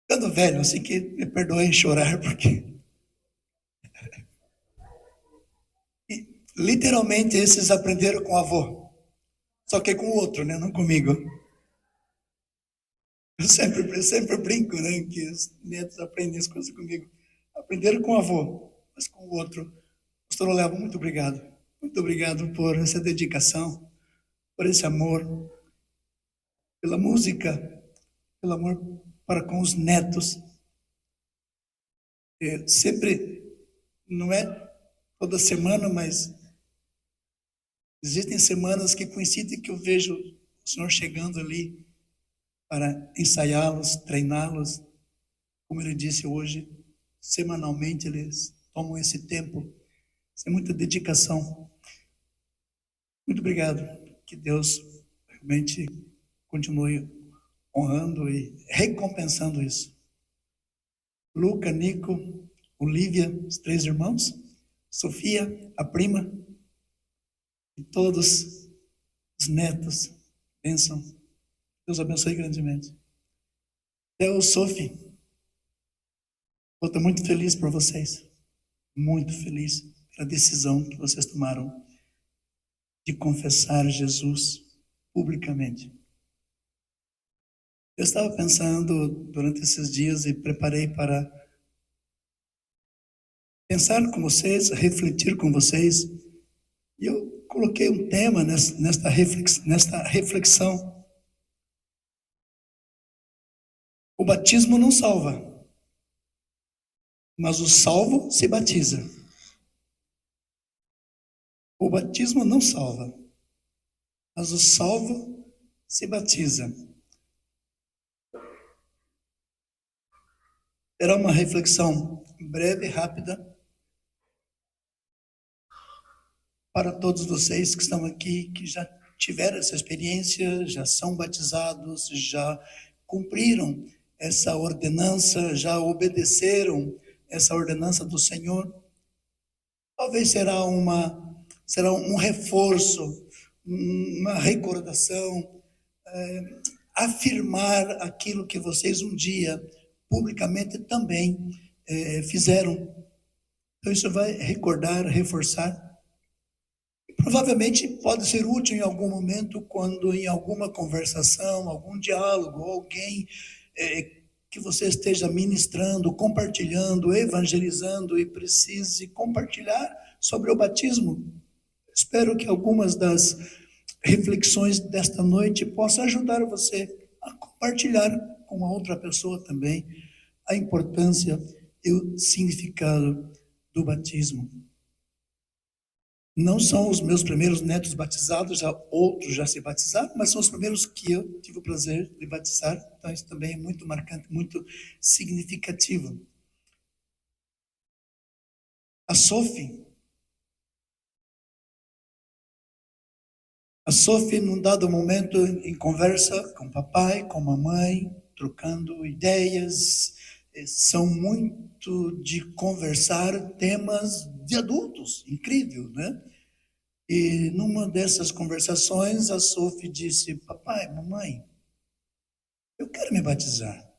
ficando velho, assim que me perdoem chorar, porque literalmente esses aprenderam com o avô, só que com o outro, né? Não comigo. Eu sempre brinco, né? Que os netos aprendem as coisas comigo. Aprenderam com o avô, mas com o outro. Pastor Olavo, muito obrigado. Muito obrigado por essa dedicação, por esse amor, pela música, pelo amor para com os netos. Sempre, não é toda semana, mas existem semanas que coincidem que eu vejo o Senhor chegando ali para ensaiá-los, treiná-los. Como ele disse hoje, semanalmente eles tomam esse tempo. Isso é muita dedicação. Muito obrigado. Que Deus realmente continue honrando e recompensando isso. Luca, Nico, Olívia, os 3 irmãos, Sofia, a prima, e todos os netos. Bênção. Deus abençoe grandemente. Theo, Sophie, eu estou muito feliz por vocês. Muito feliz pela decisão que vocês tomaram de confessar Jesus publicamente. Eu estava pensando durante esses dias e preparei para pensar com vocês, refletir com vocês. E eu coloquei um tema nesta reflexão. O batismo não salva, mas o salvo se batiza. O batismo não salva, mas o salvo se batiza. Será uma reflexão breve, rápida, para todos vocês que estão aqui, que já tiveram essa experiência, já são batizados, já cumpriram essa ordenança, já obedeceram essa ordenança do Senhor. Talvez será um reforço, uma recordação, afirmar aquilo que vocês um dia publicamente também fizeram. Então isso vai recordar, reforçar. Provavelmente pode ser útil em algum momento, quando em alguma conversação, algum diálogo, alguém que você esteja ministrando, compartilhando, evangelizando e precise compartilhar sobre o batismo. Espero que algumas das reflexões desta noite possam ajudar você a compartilhar com a outra pessoa também a importância e o significado do batismo. Não são os meus primeiros netos batizados, já outros já se batizaram, mas são os primeiros que eu tive o prazer de batizar, então isso também é muito marcante, muito significativo. A Sophie, num dado momento, em conversa com o papai, com a mamãe, trocando ideias, são muito de conversar temas de adultos, incrível, né? E numa dessas conversações, a Sophie disse: papai, mamãe, eu quero me batizar.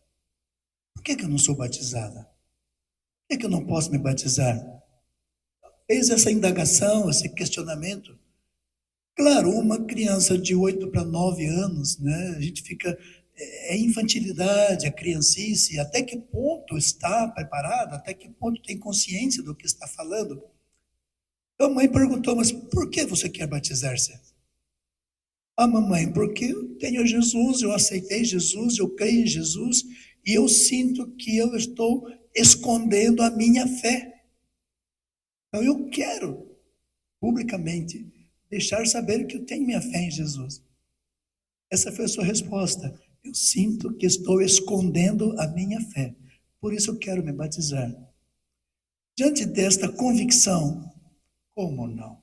Por que eu não sou batizada? Por que eu não posso me batizar? Fez essa indagação, esse questionamento. Claro, uma criança de 8 para 9 anos, né? A gente fica... É infantilidade, a criancice, até que ponto está preparada, até que ponto tem consciência do que está falando. Então a mãe perguntou: mas por que você quer batizar-se? Ah, mamãe, porque eu tenho Jesus, eu aceitei Jesus, eu creio em Jesus, e eu sinto que eu estou escondendo a minha fé. Então eu quero, publicamente, deixar saber que eu tenho minha fé em Jesus. Essa foi a sua resposta. Eu sinto que estou escondendo a minha fé, por isso eu quero me batizar. Diante desta convicção, como não?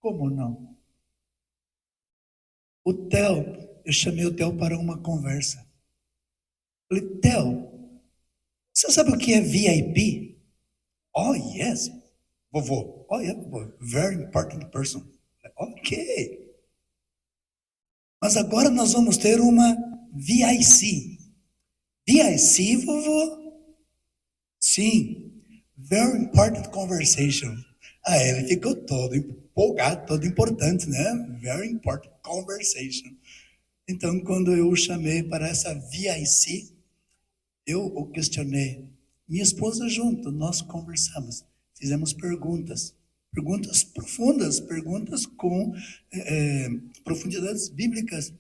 Como não? O Theo, eu chamei o Theo para uma conversa. Falei: Theo, você sabe o que é VIP? Oh, yes. Vovô. Oh, yeah, vovô. Very important person. Ok. Mas agora nós vamos ter uma VIC. VIC, vovô? Sim. Very important conversation. Ele ficou todo empolgado, todo importante, né? Very important conversation. Então, quando eu o chamei para essa VIC, eu o questionei. Minha esposa junto, nós conversamos, fizemos perguntas profundas, perguntas com profundidades bíblicas.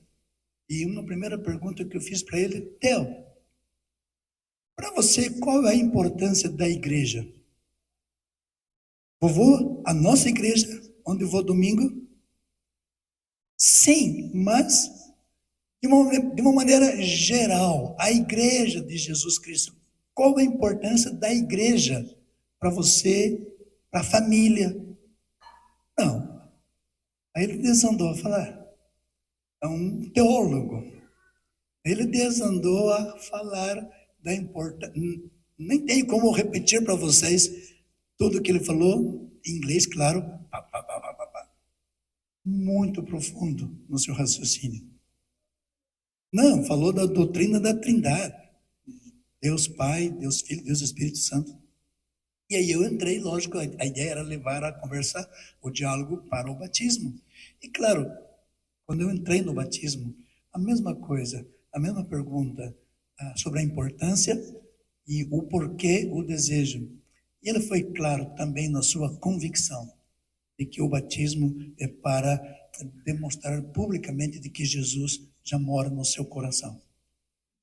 E uma primeira pergunta que eu fiz para ele: Theo, para você, qual é a importância da igreja? Vovô, a nossa igreja, onde eu vou domingo? Sim, mas de uma maneira geral, a igreja de Jesus Cristo. Qual a importância da igreja para você, para a família? Não. Aí ele desandou a falar. É um teólogo. Ele desandou a falar da importância. Nem tenho como repetir para vocês tudo que ele falou, em inglês, claro. Muito profundo no seu raciocínio. Não, falou da doutrina da Trindade. Deus Pai, Deus Filho, Deus Espírito Santo. E aí eu entrei, lógico, a ideia era levar a conversa, o diálogo para o batismo. E claro, quando eu entrei no batismo, a mesma coisa, a mesma pergunta sobre a importância e o porquê, o desejo. E ele foi claro também na sua convicção de que o batismo é para demonstrar publicamente de que Jesus já mora no seu coração.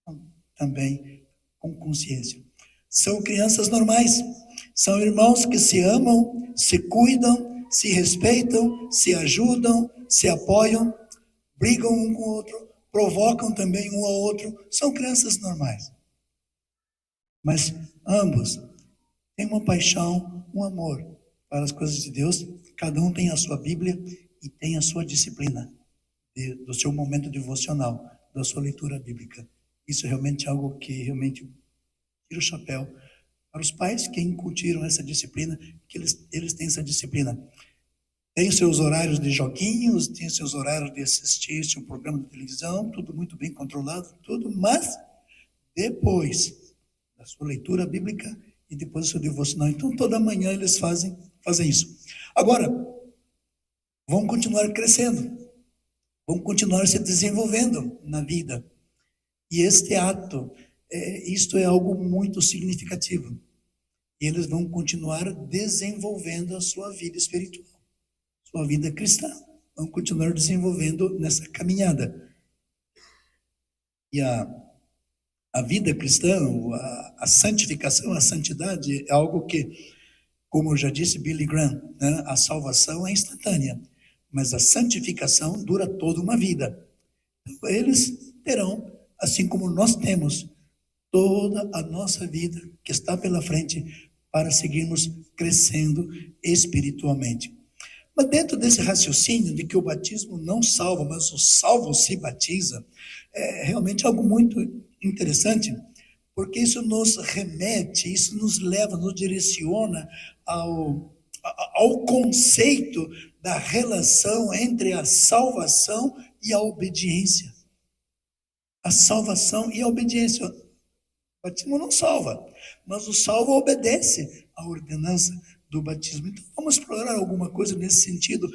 Então, também com consciência. São crianças normais, são irmãos que se amam, se cuidam, se respeitam, se ajudam, se apoiam, brigam um com o outro, provocam também um ao outro, são crianças normais. Mas ambos têm uma paixão, um amor para as coisas de Deus, cada um tem a sua Bíblia e tem a sua disciplina do seu momento devocional, da sua leitura bíblica. Isso é realmente algo que realmente tira o chapéu para os pais que incutiram essa disciplina, que eles têm essa disciplina. Tem os seus horários de joguinhos, tem os seus horários de assistir um programa de televisão, tudo muito bem controlado, tudo, mas depois da sua leitura bíblica e depois do seu devocional. Então, toda manhã eles fazem isso. Agora, vão continuar crescendo, vão continuar se desenvolvendo na vida. E este ato, isto é algo muito significativo. E eles vão continuar desenvolvendo a sua vida espiritual, sua vida cristã. Vão continuar desenvolvendo nessa caminhada. E a vida cristã, a santificação, a santidade é algo que, como eu já disse, Billy Graham, né, a salvação é instantânea, mas a santificação dura toda uma vida. Então, eles terão, assim como nós temos, toda a nossa vida que está pela frente para seguirmos crescendo espiritualmente. Mas dentro desse raciocínio de que o batismo não salva, mas o salvo se batiza, é realmente algo muito interessante, porque isso nos remete, isso nos leva, nos direciona ao conceito da relação entre a salvação e a obediência. A salvação e a obediência. O batismo não salva, mas o salvo obedece à ordenança do batismo. Então, vamos explorar alguma coisa nesse sentido.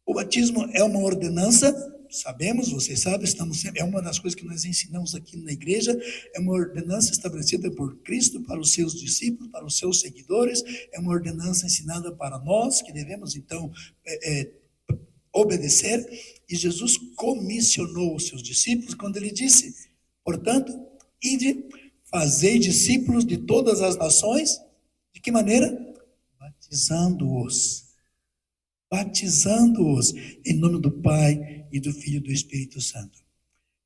O batismo é uma ordenança, sabemos, vocês sabem, é uma das coisas que nós ensinamos aqui na igreja, é uma ordenança estabelecida por Cristo para os seus discípulos, para os seus seguidores, é uma ordenança ensinada para nós, que devemos, então, obedecer, e Jesus comissionou os seus discípulos quando ele disse, portanto, ide, fazei discípulos de todas as nações, de que maneira? Batizando-os em nome do Pai e do Filho e do Espírito Santo.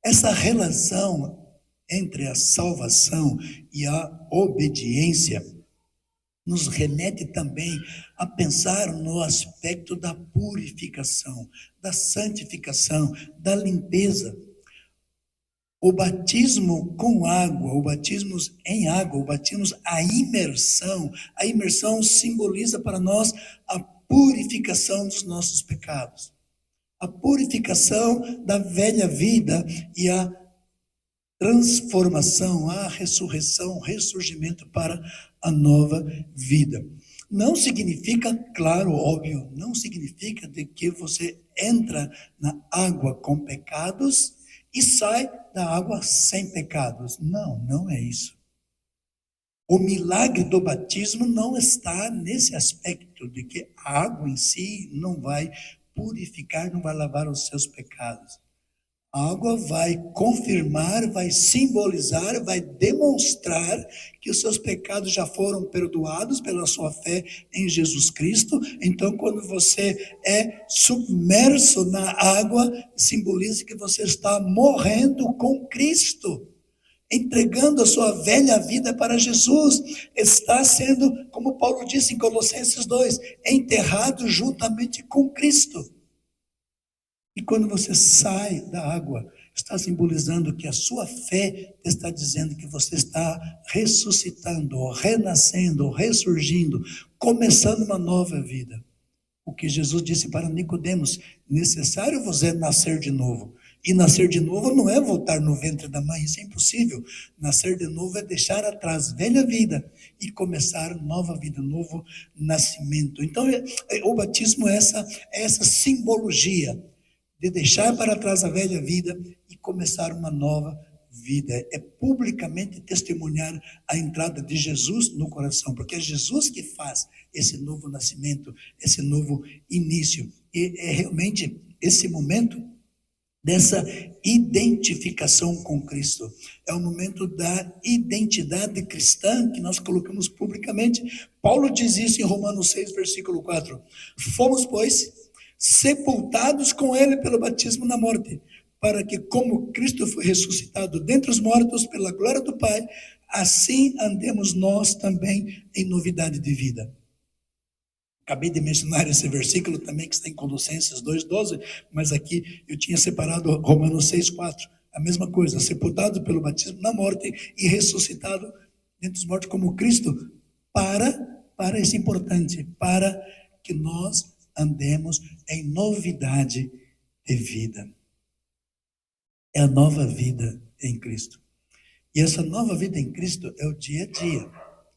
Essa relação entre a salvação e a obediência nos remete também a pensar no aspecto da purificação, da santificação, da limpeza. O batismo com água, o batismo em água, o batismo, a imersão simboliza para nós a purificação dos nossos pecados, a purificação da velha vida e a transformação, a ressurreição, ressurgimento para a nova vida. Não significa, claro, óbvio, não significa de que você entra na água com pecados e sai da água sem pecados. Não, não é isso. O milagre do batismo não está nesse aspecto de que a água em si não vai purificar, não vai lavar os seus pecados. A água vai confirmar, vai simbolizar, vai demonstrar que os seus pecados já foram perdoados pela sua fé em Jesus Cristo. Então, quando você é submerso na água, simboliza que você está morrendo com Cristo, entregando a sua velha vida para Jesus. Está sendo, como Paulo disse em Colossenses 2, enterrado juntamente com Cristo. E quando você sai da água, está simbolizando que a sua fé está dizendo que você está ressuscitando, ou renascendo, ou ressurgindo, começando uma nova vida. O que Jesus disse para Nicodemos: necessário vos é nascer de novo. E nascer de novo não é voltar no ventre da mãe, isso é impossível. Nascer de novo é deixar atrás velha vida e começar nova vida, novo nascimento. Então, o batismo é essa simbologia de deixar para trás a velha vida e começar uma nova vida. É publicamente testemunhar a entrada de Jesus no coração, porque é Jesus que faz esse novo nascimento, esse novo início. E é realmente esse momento dessa identificação com Cristo. É o momento da identidade cristã que nós colocamos publicamente. Paulo diz isso em Romanos 6, versículo 4. Fomos, pois, sepultados com ele pelo batismo na morte, para que, como Cristo foi ressuscitado dentre os mortos pela glória do Pai, assim andemos nós também em novidade de vida. Acabei de mencionar esse versículo também que está em Colossenses 2,12, mas aqui eu tinha separado Romanos 6,4. A mesma coisa, sepultado pelo batismo na morte e ressuscitado dentre os mortos como Cristo, para isso é importante, para que nós andemos em novidade de vida. É a nova vida em Cristo. E essa nova vida em Cristo é o dia a dia.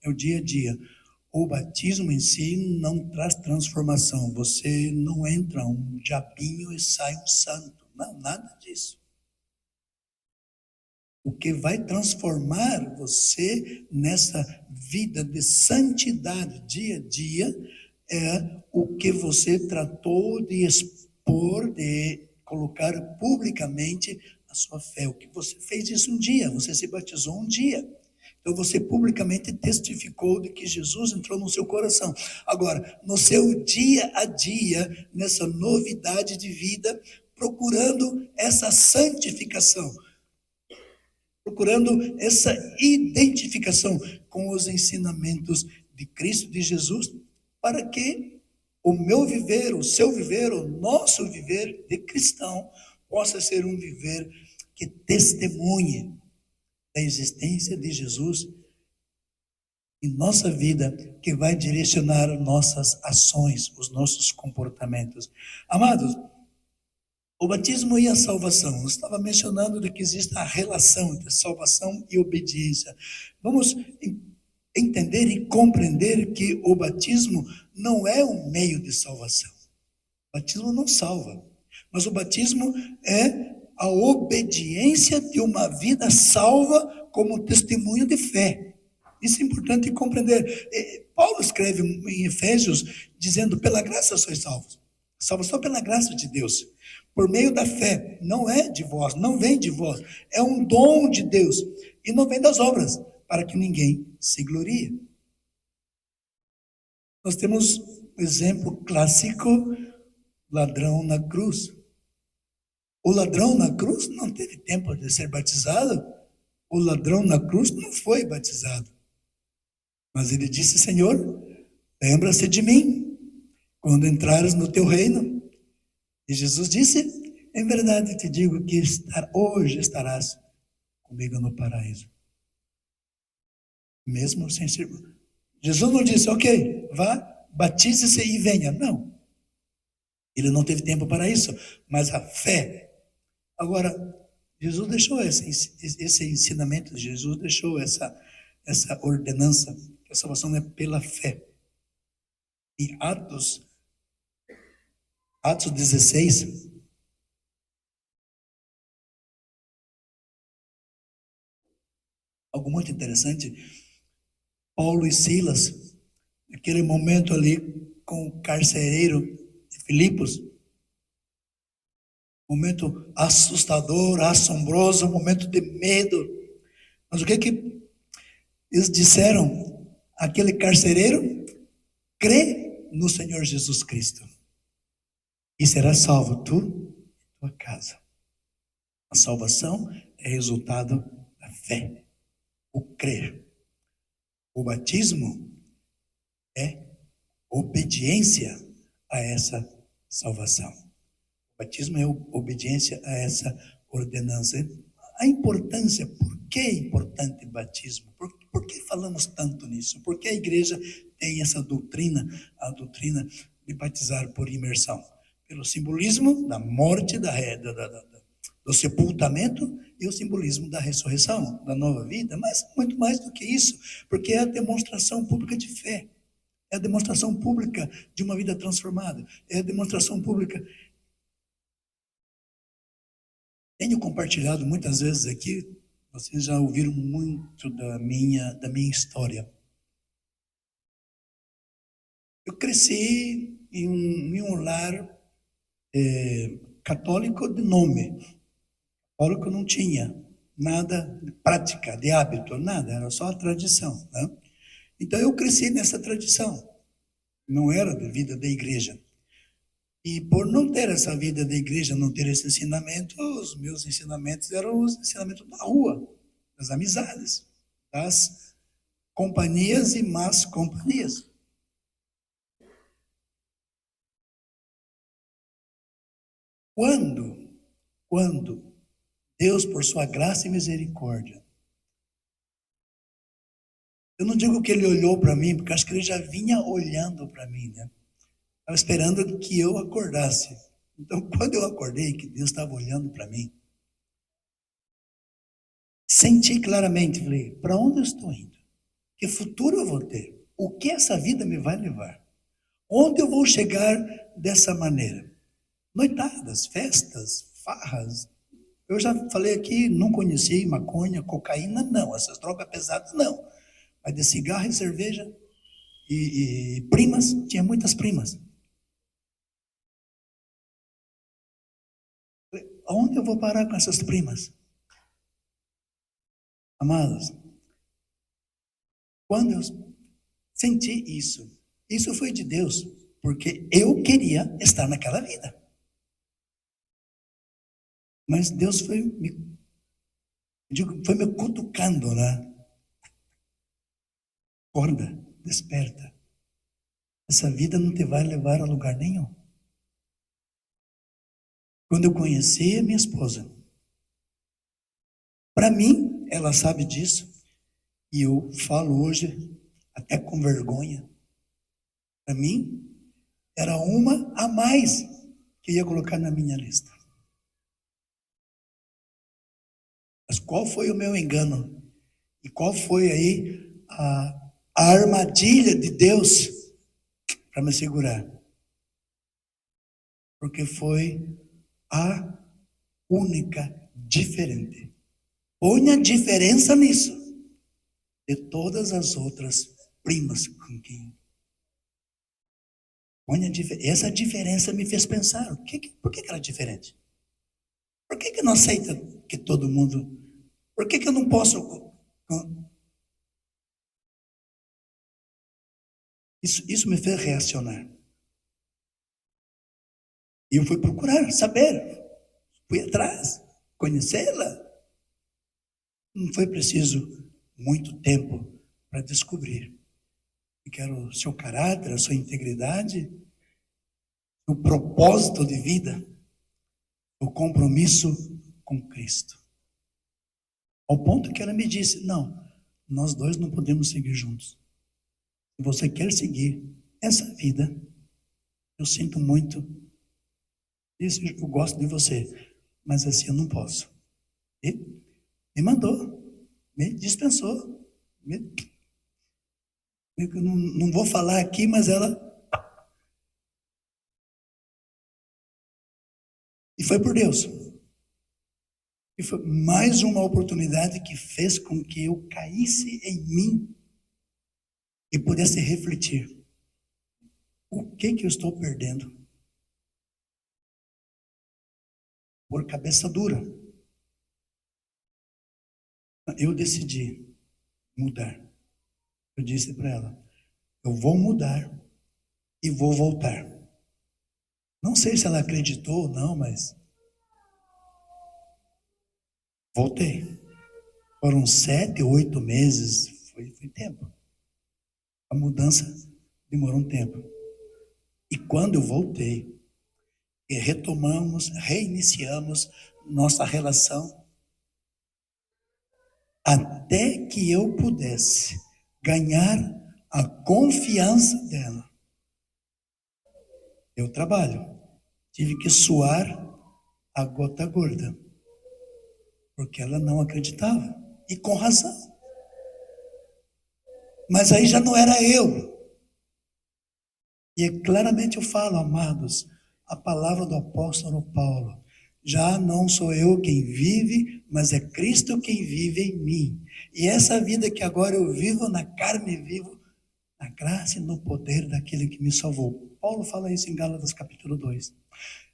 É o dia a dia. O batismo em si não traz transformação. Você não entra um diabinho e sai um santo. Não, nada disso. O que vai transformar você nessa vida de santidade dia a dia é o que você tratou de expor, de colocar publicamente a sua fé. O que você fez isso um dia, você se batizou um dia. Então você publicamente testificou de que Jesus entrou no seu coração. Agora, no seu dia a dia, nessa novidade de vida, procurando essa santificação, procurando essa identificação com os ensinamentos de Cristo, de Jesus, para que o meu viver, o seu viver, o nosso viver de cristão possa ser um viver que testemunhe da existência de Jesus em nossa vida, que vai direcionar nossas ações, os nossos comportamentos. Amados, o batismo e a salvação, eu estava mencionando de que existe a relação entre salvação e obediência. Vamos entender e compreender que o batismo não é um meio de salvação. O batismo não salva, mas o batismo é a obediência de uma vida salva como testemunho de fé. Isso é importante compreender. Paulo escreve em Efésios dizendo: pela graça sois salvos. Salvação pela graça de Deus, por meio da fé. Não é de vós, não vem de vós. É um dom de Deus e não vem das obras, para que ninguém se glorie. Nós temos um exemplo clássico: ladrão na cruz. O ladrão na cruz não teve tempo de ser batizado. O ladrão na cruz não foi batizado. Mas ele disse: Senhor, lembra-se de mim quando entrares no teu reino. E Jesus disse: em verdade te digo que hoje estarás comigo no paraíso. Mesmo sem ser... Jesus não disse: ok, vá, batize-se e venha. Não. Ele não teve tempo para isso. Mas a fé... Agora, Jesus deixou esse ensinamento, Jesus deixou essa ordenança, que a salvação é pela fé. Em Atos 16, algo muito interessante, Paulo e Silas, naquele momento ali com o carcereiro de Filipos, momento assustador, assombroso, momento de medo. Mas o que eles disseram? Aquele carcereiro, crê no Senhor Jesus Cristo e será salvo tu e tua casa. A salvação é resultado da fé, o crer. O batismo é obediência a essa salvação. O batismo é obediência a essa ordenança. A importância, por que é importante o batismo? Por que falamos tanto nisso? Por que a igreja tem essa doutrina, a doutrina de batizar por imersão? Pelo simbolismo da morte, do sepultamento e o simbolismo da ressurreição, da nova vida, mas muito mais do que isso, porque é a demonstração pública de fé, é a demonstração pública de uma vida transformada, é a demonstração pública. Tenho compartilhado muitas vezes aqui, vocês já ouviram muito da minha história. Eu cresci em um lar católico de nome. Católico não tinha nada de prática, de hábito, nada, era só a tradição, né? Então eu cresci nessa tradição, não era de vida da igreja. E por não ter essa vida da igreja, não ter esse ensinamento, os meus ensinamentos eram os ensinamentos da rua, das amizades, das companhias e más companhias. Quando Deus, por sua graça e misericórdia, eu não digo que ele olhou para mim, porque acho que ele já vinha olhando para mim, né? Estava esperando que eu acordasse. Então, quando eu acordei, que Deus estava olhando para mim, senti claramente, falei, para onde eu estou indo? Que futuro eu vou ter? O que essa vida me vai levar? Onde eu vou chegar dessa maneira? Noitadas, festas, farras. Eu já falei aqui, não conheci maconha, cocaína, não. Essas drogas pesadas, não. Mas de cigarro e cerveja e primas, tinha muitas primas. Aonde eu vou parar com essas primas? Amados, quando eu senti isso foi de Deus, porque eu queria estar naquela vida. Mas Deus foi me cutucando, né? Acorda, desperta. Essa vida não te vai levar a lugar nenhum. Quando eu conheci a minha esposa, para mim, ela sabe disso, e eu falo hoje até com vergonha. Para mim, era uma a mais que ia colocar na minha lista. Mas qual foi o meu engano? E qual foi aí a armadilha de Deus para me segurar? Porque foi a única diferente. Põe a diferença nisso de todas as outras primas com quem. Essa diferença me fez pensar, por que ela é diferente? Por que não aceita que todo mundo... Por que eu não posso... Isso me fez reacionar. E eu fui procurar, saber. Fui atrás, conhecê-la. Não foi preciso muito tempo para descobrir que era o seu caráter, a sua integridade, o propósito de vida, o compromisso com Cristo. Ao ponto que ela me disse, não, nós dois não podemos seguir juntos. Se você quer seguir essa vida, eu sinto muito, eu gosto de você, mas assim eu não posso. E me mandou, me dispensou. Eu não vou falar aqui, mas ela... E foi por Deus. E foi mais uma oportunidade que fez com que eu caísse em mim e pudesse refletir. O que eu estou perdendo? Por cabeça dura. Eu decidi mudar. Eu disse para ela, eu vou mudar e vou voltar. Não sei se ela acreditou ou não, mas voltei. Foram 7, 8 meses, foi tempo. A mudança demorou um tempo. E quando eu voltei, e retomamos, reiniciamos nossa relação, até que eu pudesse ganhar a confiança dela. Eu trabalho, tive que suar a gota gorda, porque ela não acreditava, e com razão. Mas aí já não era eu. E claramente eu falo, amados, a palavra do apóstolo Paulo. Já não sou eu quem vive, mas é Cristo quem vive em mim. E essa vida que agora eu vivo na carne, vivo na graça e no poder daquele que me salvou. Paulo fala isso em Gálatas capítulo 2.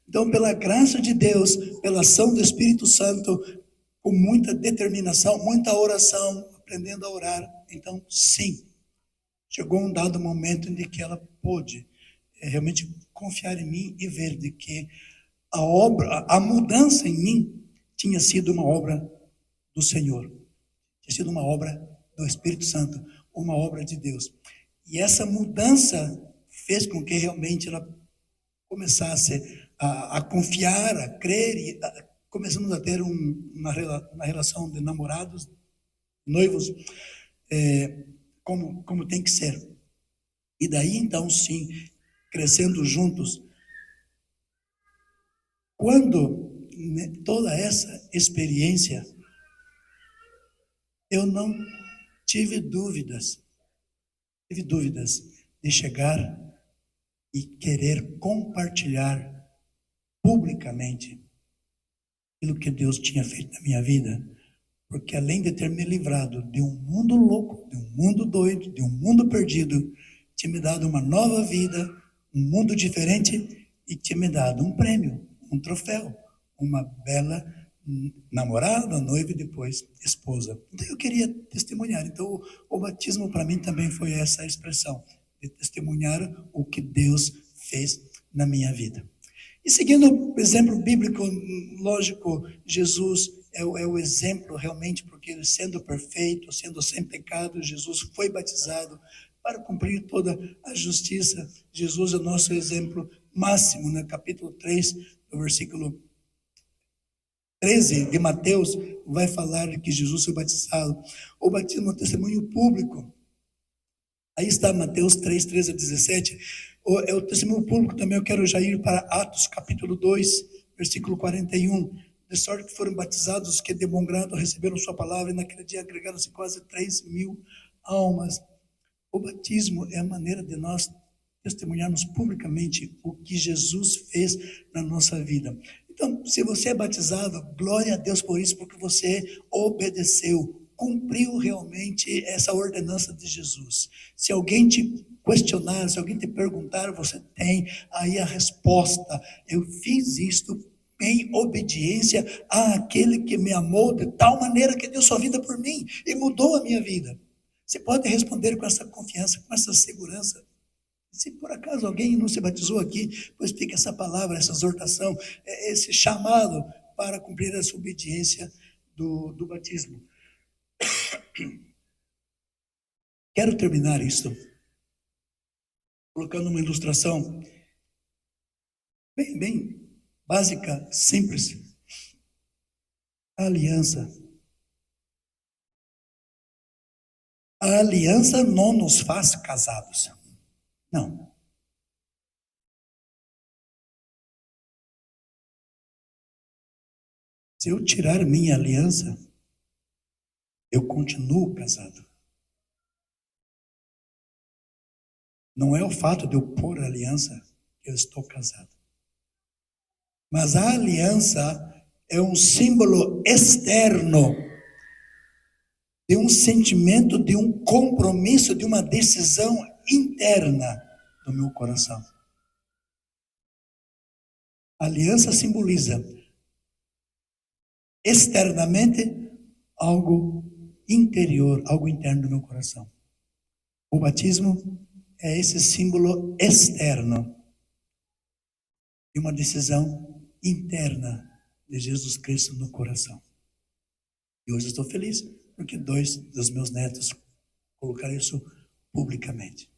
Então, pela graça de Deus, pela ação do Espírito Santo, com muita determinação, muita oração, aprendendo a orar, então, sim, chegou um dado momento em que ela pôde realmente confiar em mim e ver de que a obra, a mudança em mim tinha sido uma obra do Senhor, tinha sido uma obra do Espírito Santo, uma obra de Deus. E essa mudança fez com que realmente ela começasse a confiar, a crer, e começamos a ter uma relação de namorados, noivos, como tem que ser. E daí então sim, crescendo juntos, quando toda essa experiência, eu não tive dúvidas de chegar e querer compartilhar publicamente aquilo que Deus tinha feito na minha vida, porque além de ter me livrado de um mundo louco, de um mundo doido, de um mundo perdido, tinha me dado uma nova vida, um mundo diferente, e tinha me dado um prêmio, um troféu, uma bela namorada, noiva e depois esposa. Então eu queria testemunhar. Então o batismo para mim também foi essa expressão, de testemunhar o que Deus fez na minha vida. E seguindo o exemplo bíblico, lógico, Jesus é o exemplo realmente, porque ele sendo perfeito, sendo sem pecado, Jesus foi batizado para cumprir toda a justiça. Jesus é o nosso exemplo máximo, no capítulo 3, no versículo 13 de Mateus, vai falar que Jesus foi batizado. O batismo é um testemunho público. Aí está Mateus 3, 13 a 17. É o testemunho público também. Eu quero já ir para Atos, capítulo 2, versículo 41. De sorte que foram batizados os que de bom grado receberam sua palavra, e naquele dia agregaram-se quase 3.000 almas. O batismo é a maneira de nós testemunharmos publicamente o que Jesus fez na nossa vida. Então, se você é batizado, glória a Deus por isso, porque você obedeceu, cumpriu realmente essa ordenança de Jesus. Se alguém te questionar, se alguém te perguntar, você tem aí a resposta. Eu fiz isto em obediência àquele que me amou de tal maneira que deu sua vida por mim e mudou a minha vida. Você pode responder com essa confiança, com essa segurança. Se por acaso alguém não se batizou aqui, pois fica essa palavra, essa exortação, esse chamado para cumprir essa obediência do batismo. Quero terminar isso colocando uma ilustração bem básica, simples. A aliança. A aliança não nos faz casados. Não. Se eu tirar minha aliança, eu continuo casado. Não é o fato de eu pôr a aliança que eu estou casado. Mas a aliança é um símbolo externo de um sentimento, de um compromisso, de uma decisão interna do meu coração. A aliança simboliza externamente algo interior, algo interno do meu coração. O batismo é esse símbolo externo de uma decisão interna de Jesus Cristo no coração. E hoje eu estou feliz porque 2 dos meus netos colocaram isso publicamente.